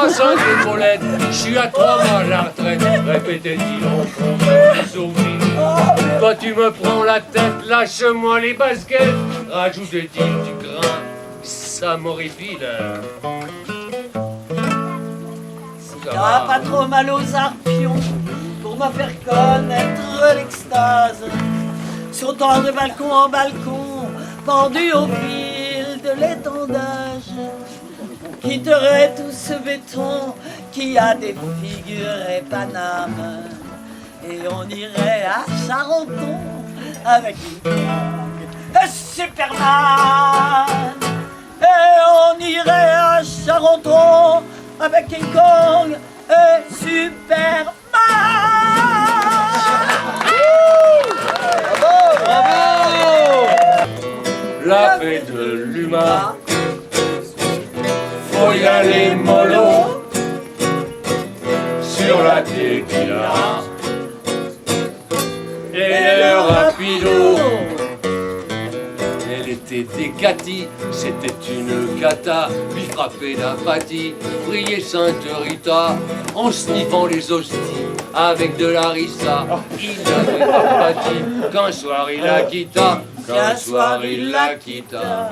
65 épaulettes, je suis à 3 mois de la retraite, répétait-il en fondant les ouvriers. Toi tu me prends la tête, lâche-moi les baskets, rajoutait-il du grain, ça m'horripile. T'as pas trop mal aux arpions pour me faire connaître l'extase. Sautant de balcon en balcon, pendu au fil de l'étendage. Quitterait tout ce béton qui a défiguré Paname. Et on irait à Charenton avec Superman. Et on irait à Charenton avec King Kong et Superman. Bravo! La fête de l'humain, faut y aller mollo sur la tequila et le rapido. Elle était décatie, c'était une cata, lui frappait d'apathie, priait Sainte Rita, en sniffant les hosties avec de la rissa. Il n'avait pas pâti, qu'un soir il la quitta, qu'un soir il la quitta.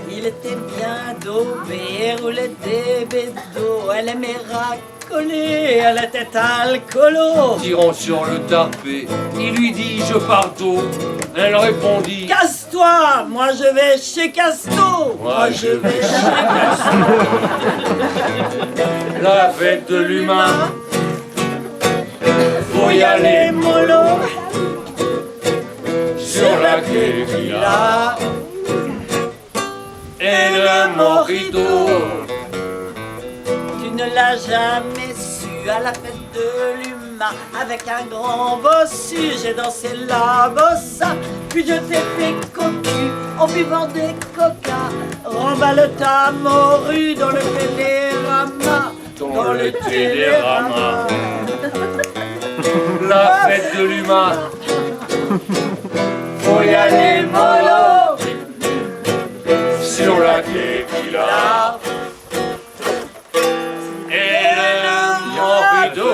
Il était bien daubé, roulait des bédos, elle aimait racoler, elle était alcoolo. Tirant sur le tarpé, il lui dit je pars tôt. Elle répondit casse-toi, moi je vais chez Casto. Moi je vais chez Casto. La fête de l'humain, faut y aller mollo sur la tequila et le mojito. Tu ne l'as jamais su à la fête de l'humain. Avec un grand bossu, j'ai dansé la bossa. Puis je t'ai fait cocu en buvant des coca. Remballe ta morue dans le télérama. Dans le télérama. La fête de l'humain, faut y aller mollo sur la tequila et le mojito.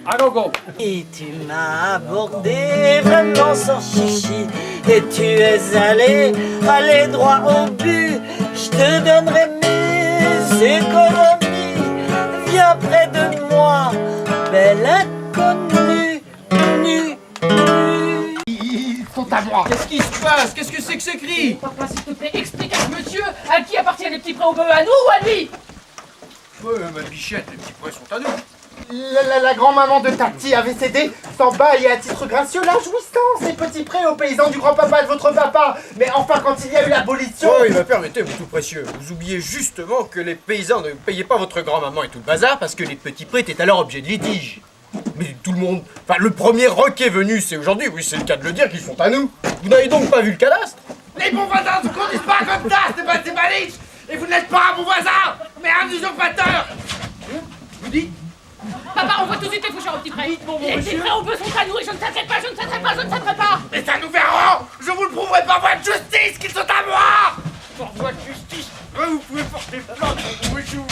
À gogo. Et tu m'as abordé vraiment sans chichi. Et tu es allé droit au but. Je te donnerai mes économies. Viens près de moi, belle inconnue, nu. Ils sont à moi. Qu'est-ce qui se passe? Qu'est-ce que c'est que ce cri? Papa, s'il te plaît, explique à ce monsieur à qui appartiennent les petits prés au bœuf, à nous ou à lui? Ma bichette, les petits pois sont à nous. La grand-maman de Tati avait cédé sans bail et à titre gracieux la jouissance des petits prés aux paysans du grand-papa de votre papa. Mais enfin, quand il y a eu l'abolition... Oh, il me permettez, vous tout précieux, vous oubliez justement que les paysans ne payaient pas votre grand-maman et tout le bazar parce que les petits prés étaient alors objet de litige. Mais tout le monde... Enfin, le premier roc qui est venu, c'est aujourd'hui, oui, c'est le cas de le dire, qu'ils sont à nous. Vous n'avez donc pas vu le cadastre? Les bons voisins ne conduisent pas comme ça, c'est pas des baliches. Et vous n'êtes pas un bon voisin, mais un usurpateur. Vous dites? Papa, on voit tout de suite les foucheurs au petit près. Les petits prés au bœuf sont à nous et je ne céderai pas, je ne céderai pas, je ne céderai pas. Mais ça nous verrons. Je vous le prouverai par voie de justice qu'ils sont à moi. Par voie de justice, vous pouvez porter plainte pour vos joues.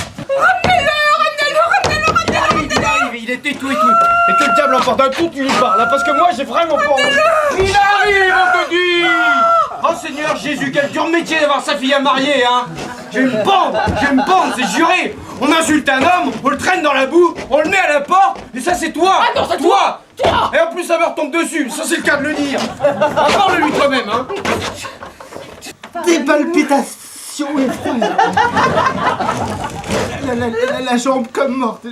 Il arrive, il était tout et tout. Et que le diable emporte un coup, tu lui parles, hein, parce que moi j'ai vraiment pas envie. Il arrive, on te dit. Oh Seigneur Jésus, quel dur métier d'avoir sa fille à marier, hein. J'ai une bande, c'est juré. On insulte un homme, on le traîne dans la boue, on le met à la porte, et ça c'est toi. Ah non, c'est toi. Et en plus ça me retombe dessus, ça c'est le cas de le dire. Parle-lui toi-même, hein. Des palpitations effroyables. La jambe comme morte.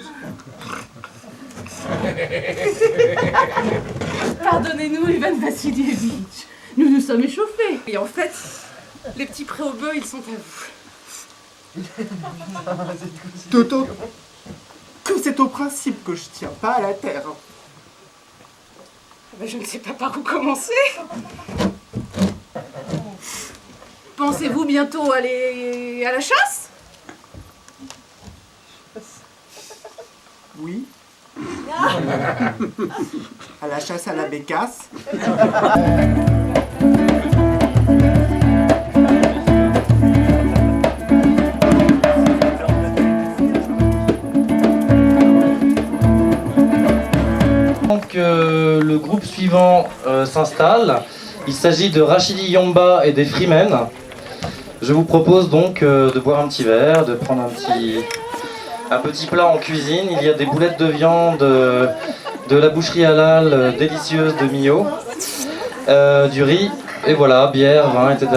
Pardonnez-nous, Ivan Vassilievitch. Nous nous sommes échauffés. Et en fait, les petits prés au bœuf, ils sont à vous. Toto, que c'est au principe que je tiens, pas à la terre. Ben, je ne sais pas par où commencer. Pensez-vous bientôt aller à la chasse? Oui. À la chasse à la bécasse. Donc le groupe suivant s'installe. Il s'agit de Rachidi Yomba et des Freemen. Je vous propose donc de boire un petit verre, de prendre un petit plat en cuisine. Il y a des boulettes de viande, de la boucherie halal délicieuse de Millau, du riz, et voilà, bière, vin, etc.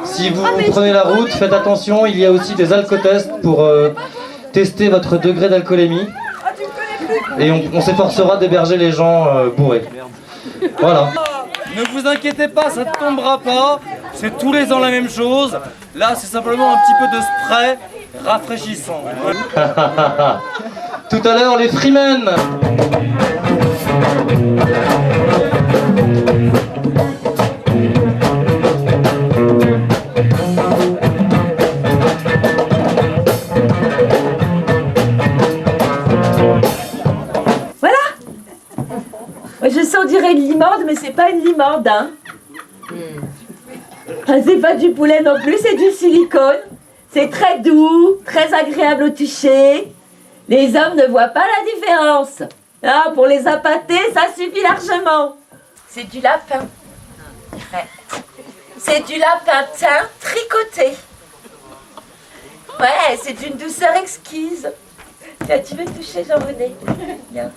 Si vous prenez la route, faites attention, il y a aussi des alcotests pour tester votre degré d'alcoolémie. Et on s'efforcera d'héberger les gens bourrés. Voilà. Ne vous inquiétez pas, ça ne tombera pas. C'est tous les ans la même chose. Là, c'est simplement un petit peu de spray rafraîchissant. Tout à l'heure, les Freemen. Je sais, on dirait une limande, mais c'est pas une limande, hein. C'est pas du poulet non plus, c'est du silicone. C'est très doux, très agréable au toucher. Les hommes ne voient pas la différence. Ah, pour les appâter, ça suffit largement. C'est du lapin. Ouais. C'est du lapin teint tricoté. Ouais, c'est d'une douceur exquise. Tiens, tu veux toucher, Jean-René? Viens.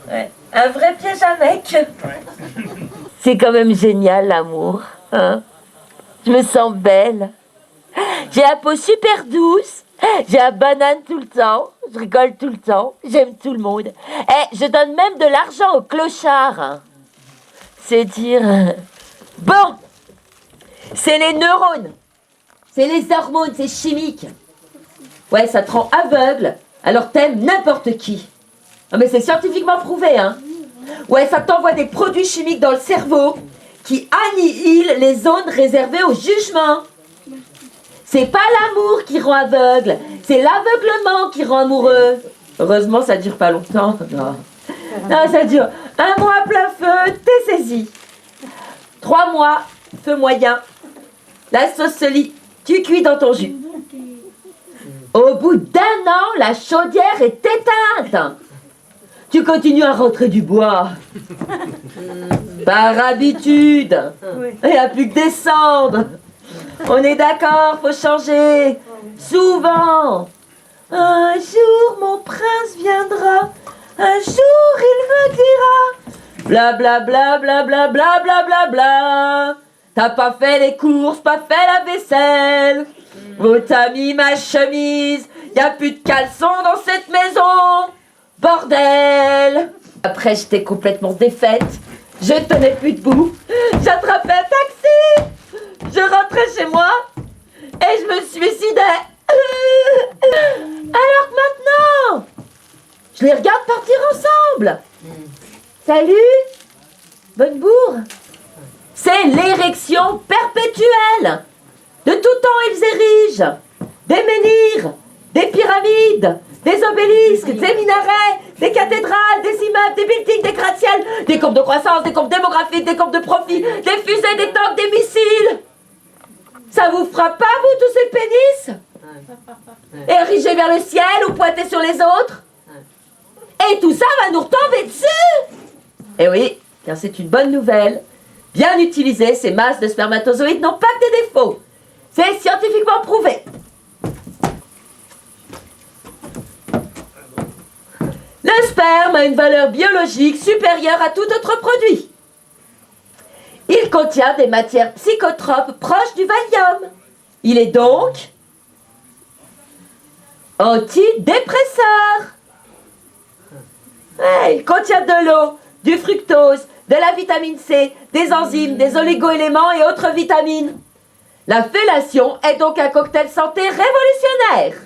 Ouais. Un vrai piège à mec. C'est quand même génial, l'amour. Hein? Je me sens belle. J'ai la peau super douce. J'ai la banane tout le temps. Je rigole tout le temps. J'aime tout le monde. Et je donne même de l'argent aux clochards. Hein. C'est dire... Bon. C'est les neurones. C'est les hormones, c'est chimique. Ouais, ça te rend aveugle. Alors t'aimes n'importe qui. Ah, mais c'est scientifiquement prouvé, hein. Ouais, ça t'envoie des produits chimiques dans le cerveau qui annihilent les zones réservées au jugement. C'est pas l'amour qui rend aveugle, c'est l'aveuglement qui rend amoureux. Heureusement, ça dure pas longtemps. Non, non, ça dure 1 mois à plein feu, t'es saisi. 3 mois, feu moyen. La sauce se lit, tu cuis dans ton jus. Au bout d'1 an, la chaudière est éteinte. Tu continues à rentrer du bois. Par habitude. Il n'y a plus que descendre. On est d'accord, faut changer. Souvent. Un jour, mon prince viendra. Un jour, il me dira. Bla bla bla bla bla bla bla bla bla. T'as pas fait les courses, pas fait la vaisselle. Oh, t'as mis ma chemise. Y a plus de caleçon dans cette maison. Bordel! Après, j'étais complètement défaite. Je tenais plus debout. J'attrapais un taxi. Je rentrais chez moi et je me suicidais. Alors que maintenant, je les regarde partir ensemble. Salut! Bonne bourre! C'est l'érection perpétuelle. De tout temps, ils érigent des menhirs, des pyramides, des obélisques, des minarets, des cathédrales, des immeubles, des buildings, des gratte-ciels, des courbes de croissance, des courbes démographiques, des courbes de profit, des fusées, des tanks, des missiles. Ça vous frappe pas, vous, tous ces pénis? Érigés vers le ciel ou pointés sur les autres? Et tout ça va nous retomber dessus. Eh oui, car c'est une bonne nouvelle. Bien utilisées, ces masses de spermatozoïdes n'ont pas que des défauts. C'est scientifiquement prouvé. Le sperme a une valeur biologique supérieure à tout autre produit. Il contient des matières psychotropes proches du Valium. Il est donc antidépresseur. Ouais, il contient de l'eau, du fructose, de la vitamine C, des enzymes, des oligo-éléments et autres vitamines. La fellation est donc un cocktail santé révolutionnaire.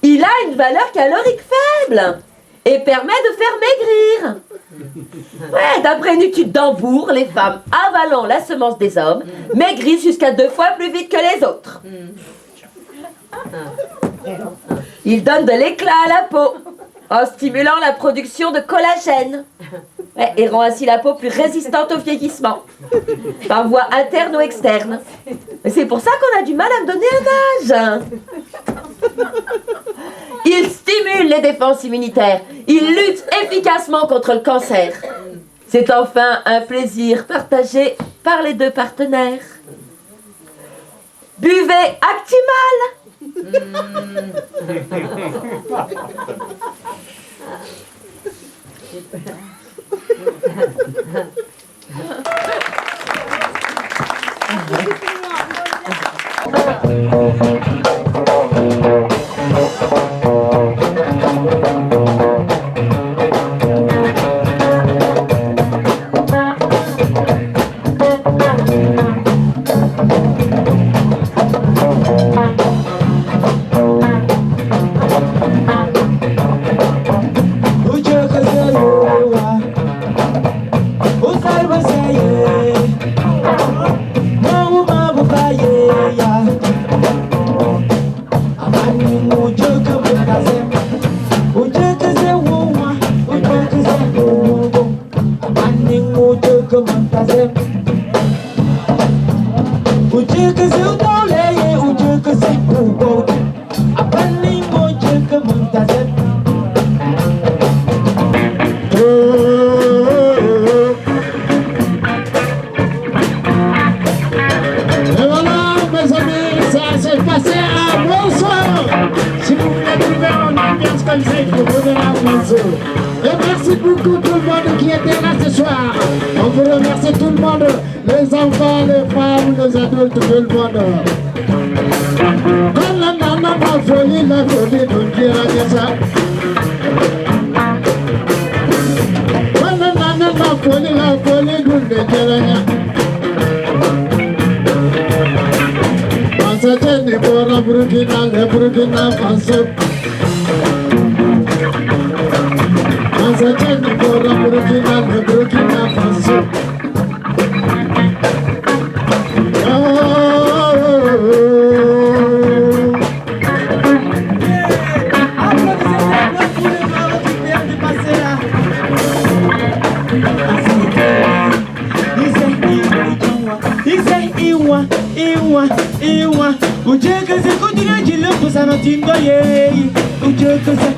Il a une valeur calorique faible. et permet de faire maigrir. Ouais, d'après une étude d'Hambourg, les femmes avalant la semence des hommes maigrissent jusqu'à 2 fois plus vite que les autres. Il donne de l'éclat à la peau en stimulant la production de collagène, ouais, et rend ainsi la peau plus résistante au vieillissement, par voie interne ou externe. C'est pour ça qu'on a du mal à me donner un âge. Il stimule les défenses immunitaires. Il lutte efficacement contre le cancer. C'est enfin un plaisir partagé par les 2 partenaires. Buvez Actimal. Et merci beaucoup tout le monde qui était là ce soir. On vous remercie tout le monde, les enfants, les femmes, les adultes, tout le monde. Quand la folie nous dira que ça. Quand la folie nous dira Passagieri por Burkina Faso. Passagieri por Burkina Faso. O dia que você continua de louco, você não te engoiei. O dia que você